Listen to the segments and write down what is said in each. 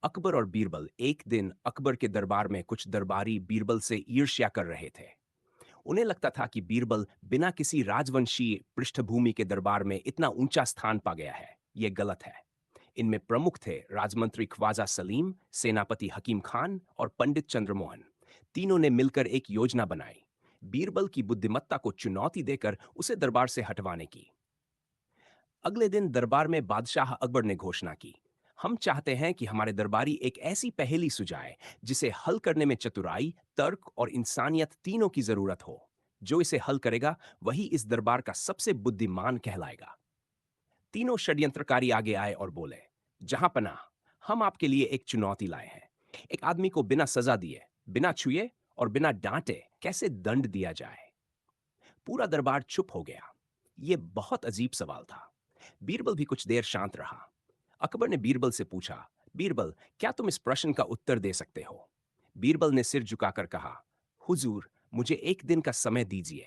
अकबर और बीरबल। एक दिन अकबर के दरबार में कुछ दरबारी बीरबल से ईर्ष्या कर रहे थे। उन्हें लगता था कि बीरबल बिना किसी राजवंशी पृष्ठभूमि के दरबार में इतना ऊंचा स्थान पा गया है। यह गलत है। इनमें प्रमुख थे राजमंत्री ख्वाजा सलीम, सेनापति हकीम खान और पंडित चंद्रमोहन। तीनों ने मिलकर एक योजना बनाई, बीरबल की बुद्धिमत्ता को चुनौती देकर उसे दरबार से हटवाने की। अगले दिन दरबार में बादशाह अकबर ने घोषणा की, हम चाहते हैं कि हमारे दरबारी एक ऐसी पहेली सुझाए जिसे हल करने में चतुराई, तर्क और इंसानियत तीनों की जरूरत हो। जो इसे हल करेगा वही इस दरबार का सबसे बुद्धिमान कहलाएगा। तीनों षड्यंत्रकारी आगे आए और बोले, जहां पनाह, हम आपके लिए एक चुनौती लाए हैं। एक आदमी को बिना सजा दिए, बिना छुए और बिना डांटे कैसे दंड दिया जाए। पूरा दरबार चुप हो गया। यह बहुत अजीब सवाल था। बीरबल भी कुछ देर शांत रहा। अकबर ने बीरबल से पूछा, बीरबल, क्या तुम इस प्रश्न का उत्तर दे सकते हो? बीरबल ने सिर झुकाकर कहा, हुजूर, मुझे एक दिन का समय दीजिए।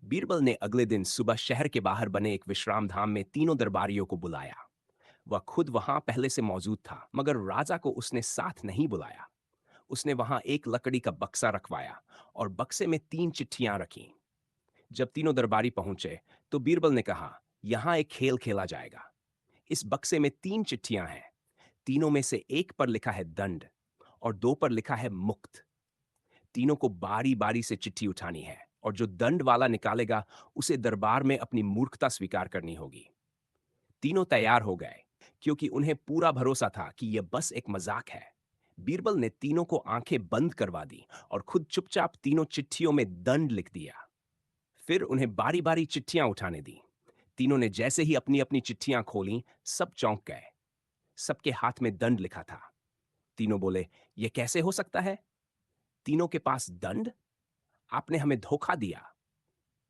बीरबल ने अगले दिन सुबह शहर के बाहर बने एक विश्राम धाम में तीनों दरबारियों को बुलाया। वह खुद वहां पहले से मौजूद था, मगर राजा को उसने साथ नहीं बुलाया। उसने वहां एक लकड़ी का बक्सा रखवाया और बक्से में 3 चिट्ठियां रखीं। जब तीनों दरबारी पहुंचे तो बीरबल ने कहा, यहां एक खेल खेला जाएगा। इस बक्से में 3 चिट्ठियां हैं। तीनों में से एक पर लिखा है दंड और दो पर लिखा है मुक्त। तीनों को बारी बारी से चिट्ठी उठानी है और जो दंड वाला निकालेगा उसे दरबार में अपनी मूर्खता स्वीकार करनी होगी। तीनों तैयार हो गए, क्योंकि उन्हें पूरा भरोसा था कि यह बस एक मजाक है। बीरबल ने तीनों को आंखें बंद करवा दी और खुद चुपचाप तीनों चिट्ठियों में दंड लिख दिया। फिर उन्हें बारी बारी चिट्ठियां उठाने दी। तीनों ने जैसे ही अपनी अपनी चिट्ठियां खोलीं, सब चौंक गए। सबके हाथ में दंड लिखा था। तीनों बोले, यह कैसे हो सकता है? तीनों के पास दंड? आपने हमें धोखा दिया।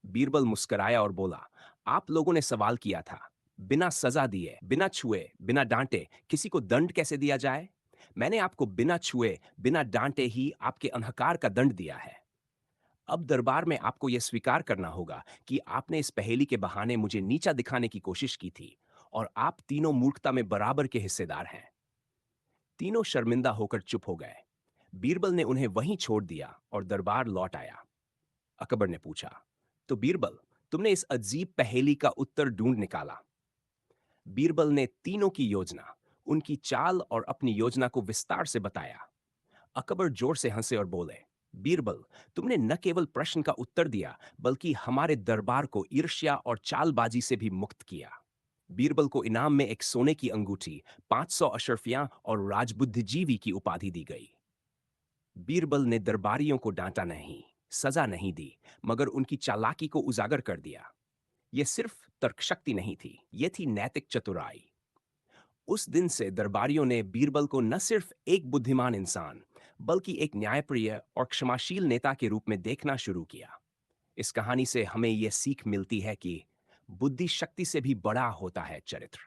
बीरबल मुस्कुराया और बोला, आप लोगों ने सवाल किया था, बिना सजा दिए, बिना छुए, बिना डांटे किसी को दंड कैसे दिया जाए? मैंने आपको बिना छुए, बिना डांटे ही आपके अनहकार का दंड दिया है। अब दरबार में आपको यह स्वीकार करना होगा कि आपने इस पहेली के बहाने मुझे नीचा दिखाने की कोशिश की थी और आप तीनों मूर्खता में बराबर के हिस्सेदार हैं। तीनों शर्मिंदा होकर चुप हो गए। बीरबल ने उन्हें वहीं छोड़ दिया और दरबार लौट आया। अकबर ने पूछा, तो बीरबल, तुमने इस अजीब पहेली का उत्तर ढूंढ निकाला? बीरबल ने तीनों की योजना, उनकी चाल और अपनी योजना को विस्तार से बताया। अकबर जोर से हंसे और बोले, बीरबल, तुमने न केवल प्रश्न का उत्तर दिया, बल्कि हमारे दरबार को ईर्ष्या और चालबाजी से भी मुक्त किया। बीरबल को इनाम में एक सोने की अंगूठी, 500 अशर्फियां और राजबुद्धिजीवी की उपाधि दी गई। बीरबल ने दरबारियों को डांटा नहीं, सजा नहीं दी, मगर उनकी चालाकी को उजागर कर दिया। यह सिर्फ तर्कशक्ति नहीं थी, यह थी नैतिक चतुराई। उस दिन से दरबारियों ने बीरबल को न सिर्फ एक बुद्धिमान इंसान, बल्कि एक न्यायप्रिय और क्षमाशील नेता के रूप में देखना शुरू किया। इस कहानी से हमें यह सीख मिलती है कि बुद्धि शक्ति से भी बड़ा होता है चरित्र।